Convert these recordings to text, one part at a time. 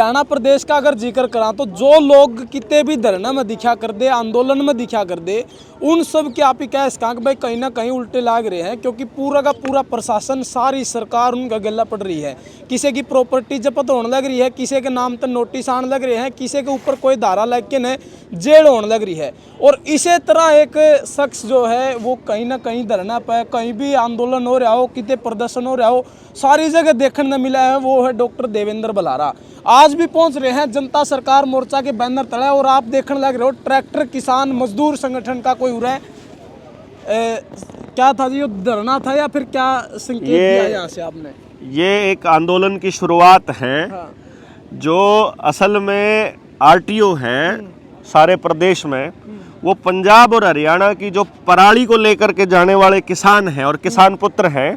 हरियाणा प्रदेश का अगर जिक्र करा तो जो लोग कितने भी धरना में दिखा कर दे, आंदोलन में दिखा कर दे, उन सब के आप ही कह सका कि भाई कहीं ना कहीं उल्टे लाग रहे हैं, क्योंकि पूरा का पूरा प्रशासन, सारी सरकार उनका गला पड़ रही है। किसी की प्रॉपर्टी जब्त होने लग रही है, किसी के नाम पर नोटिस आने लग रहे हैं, किसी के ऊपर कोई धारा लग के न जेल होने लग रही है। और इसी तरह एक शख्स जो है वो कहीं ना कहीं धरना पर, कहीं भी आंदोलन हो रहा हो, कितने प्रदर्शन हो रहा हो, सारी जगह देखने में मिला है, वो है डॉक्टर देवेंद्र बलारा। आज भी पहुंच रहे हैं जनता सरकार मोर्चा के बैनर तले, और आप देखने लग रहे हो ट्रैक्टर किसान मजदूर संगठन का कोई हो रहा है। क्या था जी, धरना था या फिर क्या संकेत दिया यहाँ से आपने? ये एक आंदोलन की शुरुआत है। हाँ। जो असल में आरटीओ है सारे प्रदेश में, वो पंजाब और हरियाणा की जो पराली को लेकर के जाने वाले किसान हैं और किसान पुत्र हैं,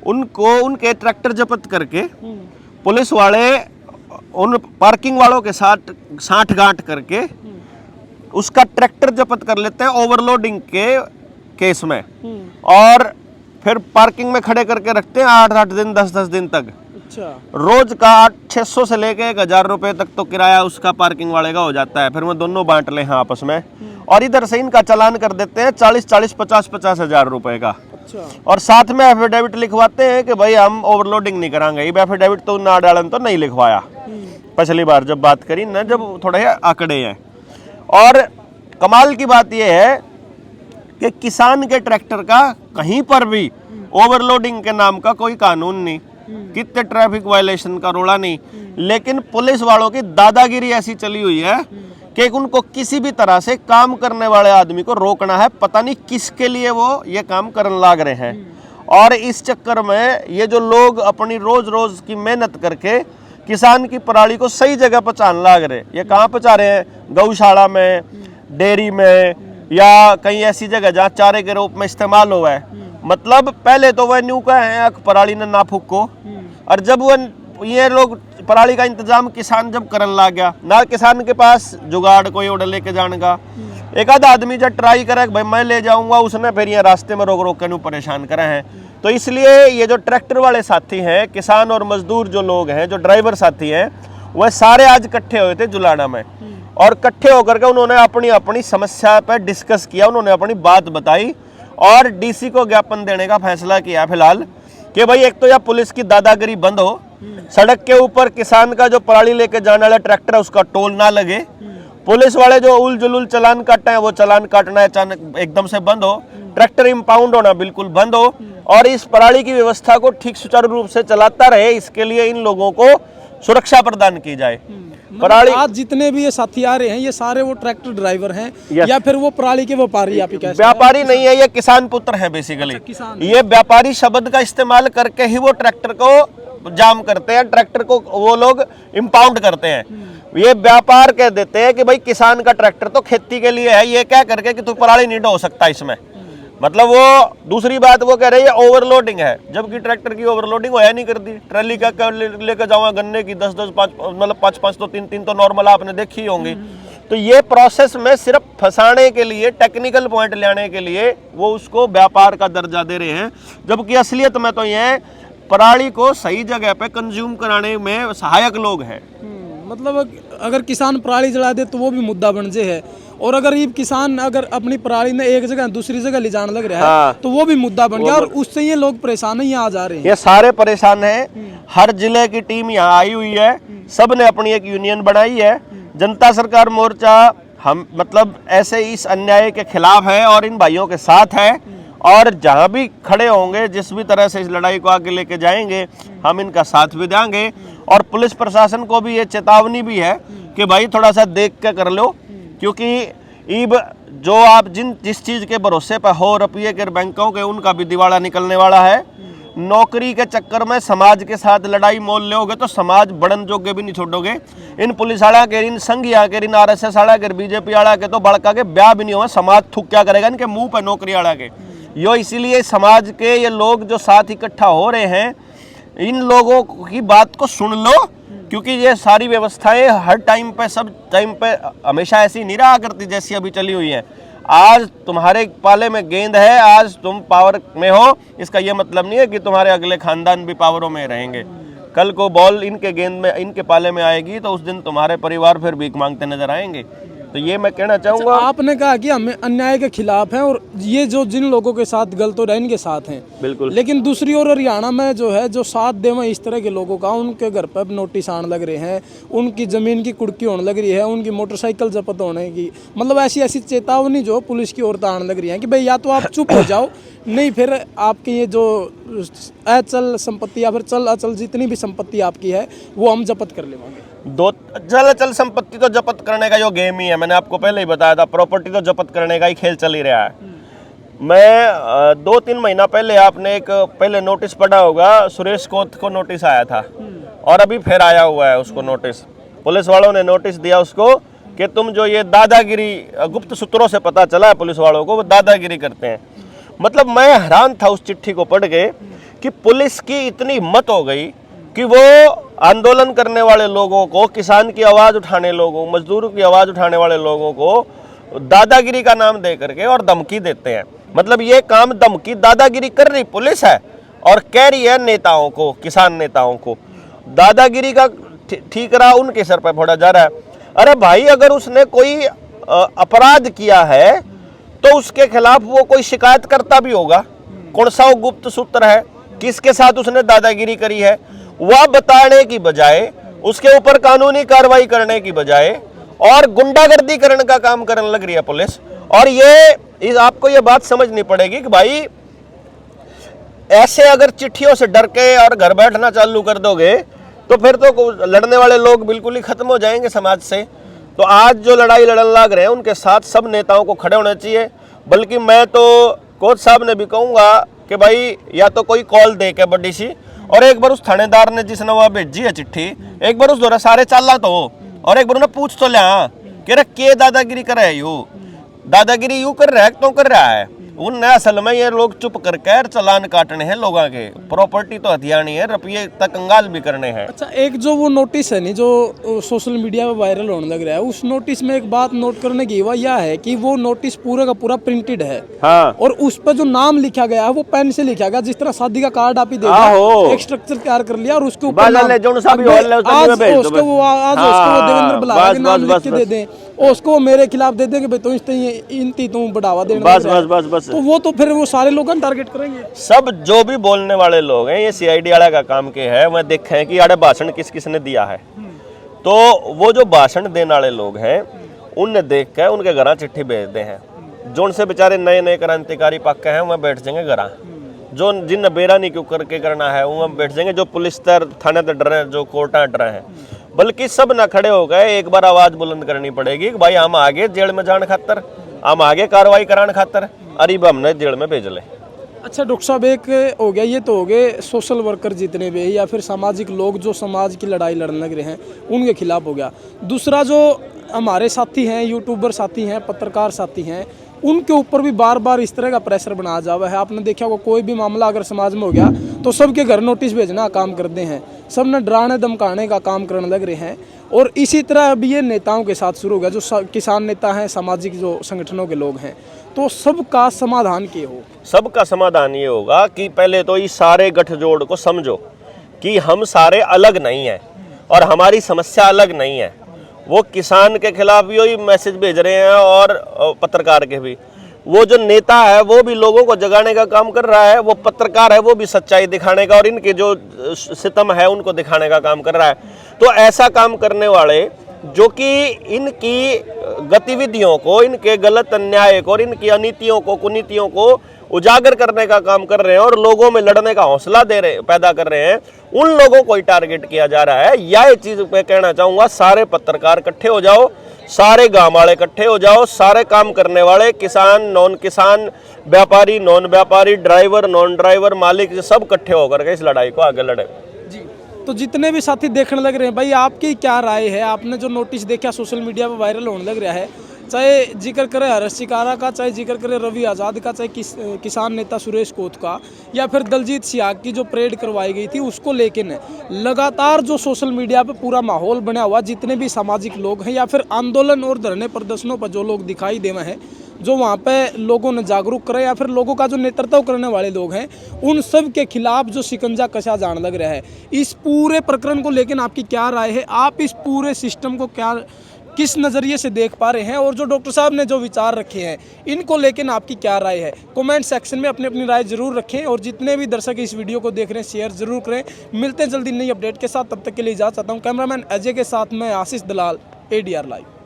उनको उनके ट्रैक्टर जब्त करके पुलिस वाले उन पार्किंग वालों के साथ साठगांठ करके उसका ट्रैक्टर जब्त कर लेते हैं ओवरलोडिंग के केस में, और फिर पार्किंग में खड़े करके रखते हैं 8-8 दिन 10-10 दिन तक। अच्छा। रोज का 600 से लेके 1000 रुपए तक तो किराया उसका पार्किंग वाले का हो जाता है। फिर वो दोनों बांट ले हैं आपस में, और इधर से इनका चालान कर देते हैं 40-40, 50-50 हजार रुपए का। अच्छा। और साथ में एफिडेविट लिखवाते हैं कि भाई हम ओवरलोडिंग नहीं कराएंगे। ये एफिडेविट तो ना डालन तो नहीं लिखवाया पिछली बार जब बात करी ना, जब थोड़े आंकड़े हैं। और कमाल की बात यह है कि किसान के ट्रैक्टर का कहीं पर भी ओवरलोडिंग के नाम का कोई कानून नहीं, कितने ट्रैफिक वायलेशन का रोड़ा नहीं, लेकिन पुलिस वालों की दादागिरी ऐसी चली हुई है कि उनको किसी भी तरह से काम करने वाले आदमी को रोकना है। पता नहीं किसके लिए वो ये काम करने लाग रहे हैं। और इस चक्कर में ये जो लोग अपनी रोज रोज की मेहनत करके किसान की पराली को सही जगह पहुंचाने लाग रहे, ये कहाँ पहुंचा रहे हैं? गौशाला में, डेयरी में, या कहीं ऐसी जगह जहाँ चारे के रूप में इस्तेमाल हुआ है। मतलब पहले तो वह न्यू का है पराली ने ना फूको, और जब वो ये लोग पराली का इंतजाम किसान जब करने लग गया ना, किसान के पास जुगाड़ कोई ऑर्डर लेके जाने का, एक आधा आदमी जब ट्राई करे भाई मैं ले जाऊंगा, उसने फिर ये रास्ते में रोक रोक कर परेशान करे हैं। तो इसलिए ये जो ट्रैक्टर वाले साथी हैं, किसान और मजदूर जो लोग हैं, जो ड्राइवर साथी हैं, वह सारे आज इकट्ठे हुए थे जुलाना में, और इकट्ठे होकर के उन्होंने अपनी अपनी समस्या पर डिस्कस किया, उन्होंने अपनी बात बताई और डीसी को ज्ञापन देने का फैसला किया फिलहाल कि भाई एक तो यह पुलिस की दादागिरी बंद हो, सड़क के ऊपर किसान का जो पराली लेके जाने वाला ट्रैक्टर है उसका टोल ना लगे, पुलिस वाले जो उल जुलूल चालान काटते हैं वो चालान काटना अचानक एकदम से बंद हो, ट्रैक्टर इंपाउंड होना बिल्कुल बंद हो, और इस पराली की व्यवस्था को ठीक सुचारू रूप से चलाता रहे, इसके लिए इन लोगों को सुरक्षा प्रदान की जाए। पराली आज जितने भी ये साथी आ रहे हैं, ये सारे वो ट्रैक्टर ड्राइवर हैं या फिर वो पराली के व्यापारी? आप व्यापारी नहीं है, ये किसान पुत्र हैं बेसिकली। ये व्यापारी शब्द का इस्तेमाल करके ही वो ट्रैक्टर को जाम करते हैं, ट्रैक्टर को वो लोग इंपाउंड करते हैं। ये व्यापार कह देते हैं कि भाई किसान का ट्रैक्टर तो खेती के लिए है, ये क्या करके कि तू पराली नहीं ढो सकता इसमें। मतलब वो दूसरी बात वो कह रही है ओवरलोडिंग है, जबकि ट्रैक्टर की ओवरलोडिंग होया नहीं करती। ट्रैली का लेकर जाऊंगा गन्ने की 10-10, 5 मतलब 5-5 तो 3-3 तो नॉर्मल आपने देखी होंगी। तो ये प्रोसेस में सिर्फ फंसाने के लिए, टेक्निकल पॉइंट लाने के लिए वो उसको व्यापार का दर्जा दे रहे हैं, जबकि असलियत में तो ये पराली को सही जगह पे कंज्यूम कराने में सहायक लोग हैं। मतलब अगर किसान पराली जला दे तो वो भी मुद्दा बन जे है, और अगर ये किसान अगर अपनी पराली ने एक जगह दूसरी जगह ले जाने लग रहा है तो वो भी मुद्दा बन गया, और उससे ये लोग परेशान ही आ जा रहे हैं। ये सारे परेशान हैं। हर जिले की टीम यहाँ आई हुई है, सब ने अपनी एक यूनियन बनाई है। जनता सरकार मोर्चा हम मतलब ऐसे इस अन्याय के खिलाफ है और इन भाइयों के साथ है, और जहाँ भी खड़े होंगे, जिस भी तरह से इस लड़ाई को आगे लेके जाएंगे, हम इनका साथ भी देंगे। और पुलिस प्रशासन को भी ये चेतावनी भी है कि भाई थोड़ा सा देख के कर लो, क्योंकि ईब जो आप जिस चीज़ के भरोसे पर हो, रुपये के बैंकों के, उनका भी दिवाला निकलने वाला है। नौकरी के चक्कर में समाज के साथ लड़ाई मोल लोगे तो समाज बढ़न जोगे भी नहीं छोड़ोगे। इन पुलिस आड़ा के, इन संघिया के, इन RSS आड़ा के, बीजेपी आड़ा के तो बड़का के ब्याह भी नहीं हुआ, समाज थूक क्या करेगा इनके मुंह पर नौकरी आड़ा के। यो इसीलिए समाज के ये लोग जो साथ इकट्ठा हो रहे हैं, इन लोगों की बात को सुन लो, क्योंकि ये सारी व्यवस्थाएं हर टाइम पे, सब टाइम पे हमेशा ऐसी नहीं रहा करती जैसी अभी चली हुई है। आज तुम्हारे पाले में गेंद है, आज तुम पावर में हो, इसका ये मतलब नहीं है कि तुम्हारे अगले खानदान भी पावरों में रहेंगे। कल को बॉल इनके गेंद में, इनके पाले में आएगी तो उस दिन तुम्हारे परिवार फिर भीख मांगते नजर आएंगे। तो ये मैं कहना चाहूंगा। आपने कहा कि हमें अन्याय के खिलाफ हैं और ये जो जिन लोगों के साथ गलत हो रहा है इनके साथ हैं, बिल्कुल। लेकिन दूसरी ओर हरियाणा में जो है जो साथ देवा इस तरह के लोगों का, उनके घर पर नोटिस आने लग रहे हैं, उनकी जमीन की कुड़की होने लग रही है, उनकी मोटरसाइकिल जब्त होने की, मतलब ऐसी ऐसी चेतावनी जो पुलिस की ओर से आने लग रही है कि भाई या तो आप चुप हो जाओ, नहीं फिर आपकी ये जो अचल संपत्ति या फिर चल अचल जितनी भी संपत्ति आपकी है वो हम जब्त कर लेंगे। दो चल संपत्ति तो जब्त करने का जो गेम ही है, मैंने आपको पहले ही बताया था, प्रॉपर्टी तो जब्त करने का ही खेल चल ही रहा है। मैं 2-3 महीना पहले, आपने एक पहले नोटिस पढ़ा होगा, सुरेश कोत को नोटिस आया था और अभी फिर आया हुआ है उसको नोटिस। पुलिस वालों ने नोटिस दिया उसको कि तुम जो ये दादागिरी, गुप्त सूत्रों से पता चला है पुलिस वालों को, वो दादागिरी करते हैं। मतलब मैं हैरान था उस चिट्ठी को पढ़ के कि पुलिस की इतनी हिम्मत हो गई कि वो आंदोलन करने वाले लोगों को, किसान की आवाज़ उठाने लोगों, मजदूरों की आवाज़ उठाने वाले लोगों को दादागिरी का नाम दे करके और धमकी देते हैं। मतलब ये काम धमकी दादागिरी कर रही पुलिस है और कह रही है नेताओं को, किसान नेताओं को दादागिरी का ठीकरा उनके सर पर फोड़ा जा रहा है। अरे भाई, अगर उसने कोई अपराध किया है तो उसके खिलाफ वो कोई शिकायत करता भी होगा। कौन सा वो गुप्त सूत्र है, किसके साथ उसने दादागिरी करी है, वह बताने की बजाय, उसके ऊपर कानूनी कार्रवाई करने की बजाय और गुंडागर्दी करने का काम करने लग रही है पुलिस। और ये आपको ये बात समझनी पड़ेगी कि भाई ऐसे अगर चिट्ठियों से डर के और घर बैठना चालू कर दोगे तो फिर तो लड़ने वाले लोग बिल्कुल ही खत्म हो जाएंगे समाज से। तो आज जो लड़ाई लड़न लग रहे हैं उनके साथ सब नेताओं को खड़े होना चाहिए। बल्कि मैं तो कोच साहब ने भी कहूँगा कि भाई या तो कोई कॉल दे के बड़ी सी, और एक बार उस थानेदार ने जिसने वह भेजी है चिट्ठी, एक बार उस दौरा सारे चाला तो और एक बार उन्हें पूछ तो लिया कि रे के दादागिरी कर रहा है, यू दादागिरी यू कर रहा है तो कर रहा है। उन असल में ये लोग चुप करके चलान काटने हैं लोगों के, प्रॉपर्टी तो हथियानी है, रुपये तक कंगाल भी करने हैं। अच्छा, एक जो वो नोटिस है नहीं जो सोशल मीडिया पे वायरल होने लग रहा है, उस नोटिस में एक बात नोट करने की वह यह है कि वो नोटिस पूरा का पूरा प्रिंटेड है। हाँ। और उस पर जो नाम लिखा गया है वो पेन से लिखा गया, जिस तरह शादी का कार्ड आप ही देखो, एक स्ट्रक्चर तैयार कर लिया और उसके ऊपर देवेंद्र बुलावा के नाम लिख के दे दें और उसको मेरे खिलाफ दे देंगे तो इनती तुम बढ़ावा देना। बस तो वो तो फिर वो सारे लोग टारगेट करेंगे। सब जो भी बोलने वाले लोग हैं, ये सीआईडी वाला का काम के है। मैं देखे कि आड़े भाषण किस किसने दिया है, तो वो जो भाषण देने वाले लोग हैं उनने देख के उनके घर चिट्ठी भेजते हैं। जो उनसे बेचारे नए नए क्रांतिकारी पक्के हैं वह बैठ जाएंगे घर, जो जिन बेरा नहीं क्यों करके करना है वह बैठ जाएंगे, जो पुलिस तर थाने तर डरे हैं, जो कोर्टा डरे हैं। बल्कि सब ना खड़े हो गए, एक बार आवाज बुलंद करनी पड़ेगी कि भाई हम आगे जेल में जाने खातर, हम आगे कार्रवाई कराने खातर, अरे हमने जेल में भेज ले। अच्छा डॉक्टर साहब, एक हो गया, ये तो हो गए सोशल वर्कर जितने भी या फिर सामाजिक लोग जो समाज की लड़ाई लड़ने लग रहे हैं उनके खिलाफ हो गया। दूसरा जो हमारे साथी हैं, यूट्यूबर साथी हैं, पत्रकार साथी हैं, उनके ऊपर भी बार बार इस तरह का प्रेशर बनाया जा रहा है। आपने देखा होगा कोई भी मामला अगर समाज में हो गया तो सबके घर नोटिस भेजना काम करते हैं, सब ने डराने धमकाने का काम करने लग रहे हैं। और इसी तरह अभी ये नेताओं के साथ शुरू हो गया, जो किसान नेता हैं, सामाजिक जो संगठनों के लोग हैं। तो सबका समाधान क्या हो? सबका समाधान ये होगा कि पहले तो इस सारे गठजोड़ को समझो कि हम सारे अलग नहीं हैं और हमारी समस्या अलग नहीं है। वो किसान के खिलाफ भी वही मैसेज भेज रहे हैं और पत्रकार के भी। वो जो नेता है वो भी लोगों को जगाने का काम कर रहा है, वो पत्रकार है वो भी सच्चाई दिखाने का और इनके जो सितम है उनको दिखाने का काम कर रहा है। तो ऐसा काम करने वाले जो कि इनकी गतिविधियों को, इनके गलत अन्याय को और इनकी अनीतियों को, कुनीतियों को उजागर करने का काम कर रहे हैं और लोगों में लड़ने का हौसला पैदा कर रहे हैं, उन लोगों को ही टारगेट किया जा रहा है। यह चीज मैं कहना चाहूंगा, सारे पत्रकार इकट्ठे हो जाओ, सारे गांव वाले इकट्ठे हो जाओ, सारे काम करने वाले, किसान, नॉन किसान, व्यापारी, नॉन व्यापारी, ड्राइवर, नॉन ड्राइवर, मालिक, सब इकट्ठे होकर के इस लड़ाई को आगे लड़े। जी, तो जितने भी साथी देखने लग रहे हैं, भाई आपकी क्या राय है? आपने जो नोटिस देखा सोशल मीडिया पर वायरल होने लग रहा है, चाहे जिक्र करे हर्ष चिकारा का, चाहे जिक्र करे रवि आज़ाद का, चाहे किसान नेता सुरेश कोत का, या फिर दलजीत सियाग की जो परेड करवाई गई थी उसको लेकिन लगातार जो सोशल मीडिया पे पूरा माहौल बना हुआ, जितने भी सामाजिक लोग हैं या फिर आंदोलन और धरने प्रदर्शनों पर जो लोग दिखाई दे रहे हैं, जो वहाँ पे लोगों ने जागरूक करे या फिर लोगों का जो नेतृत्व करने वाले लोग हैं, उन सब के खिलाफ जो शिकंजा कसा जाने लग रहा है। इस पूरे प्रकरण को लेकर आपकी क्या राय है? आप इस पूरे सिस्टम को किस नज़रिए से देख पा रहे हैं, और जो डॉक्टर साहब ने जो विचार रखे हैं इनको लेकर आपकी क्या राय है? कमेंट सेक्शन में अपनी अपनी राय जरूर रखें, और जितने भी दर्शक इस वीडियो को देख रहे हैं शेयर जरूर करें। मिलते हैं जल्दी नई अपडेट के साथ, तब तक के लिए इजाज़त चाहता हूँ। कैमरामैन अजय के साथ मैं आशीष दलाल, ADR लाइव।